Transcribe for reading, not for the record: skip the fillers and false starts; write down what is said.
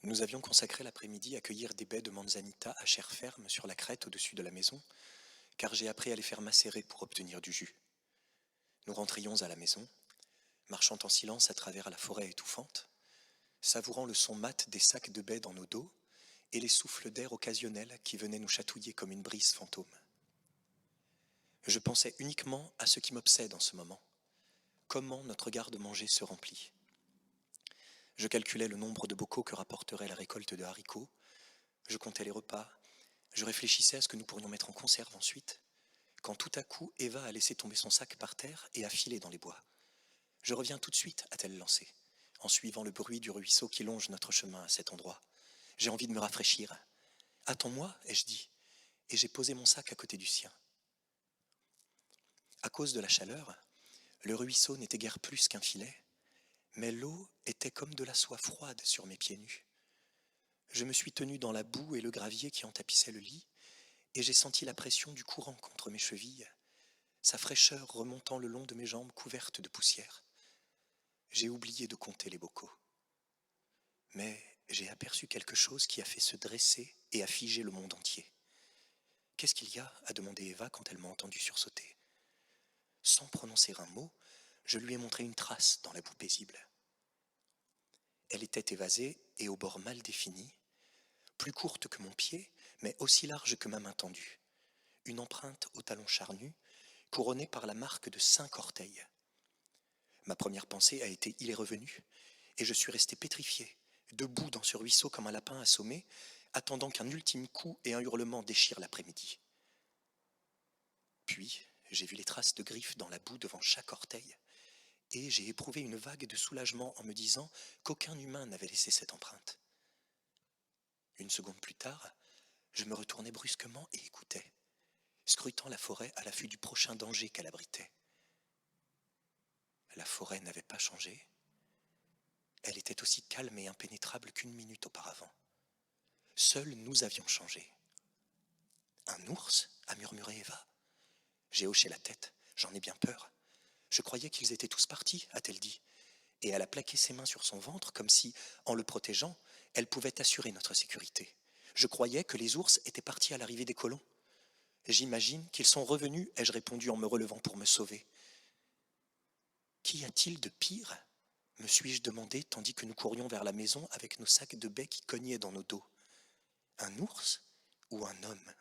Nous avions consacré l'après-midi à cueillir des baies de manzanita à chair ferme sur la crête au-dessus de la maison, car j'ai appris à les faire macérer pour obtenir du jus. Nous rentrions à la maison, marchant en silence à travers la forêt étouffante, savourant le son mat des sacs de baies dans nos dos et les souffles d'air occasionnels qui venaient nous chatouiller comme une brise fantôme. Je pensais uniquement à ce qui m'obsède en ce moment, comment notre garde-manger se remplit. Je calculais le nombre de bocaux que rapporterait la récolte de haricots, je comptais les repas, je réfléchissais à ce que nous pourrions mettre en conserve ensuite, quand tout à coup Eva a laissé tomber son sac par terre et a filé dans les bois. « Je reviens tout de suite » a-t-elle lancé, en suivant le bruit du ruisseau qui longe notre chemin à cet endroit. « J'ai envie de me rafraîchir. »« Attends-moi » ai-je dit, et j'ai posé mon sac à côté du sien. À cause de la chaleur, le ruisseau n'était guère plus qu'un filet, mais l'eau était comme de la soie froide sur mes pieds nus. Je me suis tenu dans la boue et le gravier qui en tapissaient le lit, et j'ai senti la pression du courant contre mes chevilles, sa fraîcheur remontant le long de mes jambes couvertes de poussière. J'ai oublié de compter les bocaux. Mais j'ai aperçu quelque chose qui a fait se dresser et a figé le monde entier. « Qu'est-ce qu'il y a » a demandé Eva quand elle m'a entendu sursauter. Sans prononcer un mot, je lui ai montré une trace dans la boue paisible. Elle était évasée et au bord mal défini, plus courte que mon pied, mais aussi large que ma main tendue. Une empreinte au talon charnu, couronnée par la marque de 5 orteils. Ma première pensée a été « il est revenu » et je suis resté pétrifié, debout dans ce ruisseau comme un lapin assommé, attendant qu'un ultime coup et un hurlement déchirent l'après-midi. Puis, j'ai vu les traces de griffes dans la boue devant chaque orteil, et j'ai éprouvé une vague de soulagement en me disant qu'aucun humain n'avait laissé cette empreinte. Une seconde plus tard, je me retournai brusquement et écoutais, scrutant la forêt à l'affût du prochain danger qu'elle abritait. La forêt n'avait pas changé. Elle était aussi calme et impénétrable qu'une minute auparavant. Seuls nous avions changé. « Un ours » a murmuré Eva. J'ai hoché la tête, j'en ai bien peur. « Je croyais qu'ils étaient tous partis » a-t-elle dit, et elle a plaqué ses mains sur son ventre comme si, en le protégeant, elle pouvait assurer notre sécurité. Je croyais que les ours étaient partis à l'arrivée des colons. J'imagine qu'ils sont revenus, ai-je répondu en me relevant pour me sauver. Qu'y a-t-il de pire ? Me suis-je demandé tandis que nous courions vers la maison avec nos sacs de baies qui cognaient dans nos dos. Un ours ou un homme ?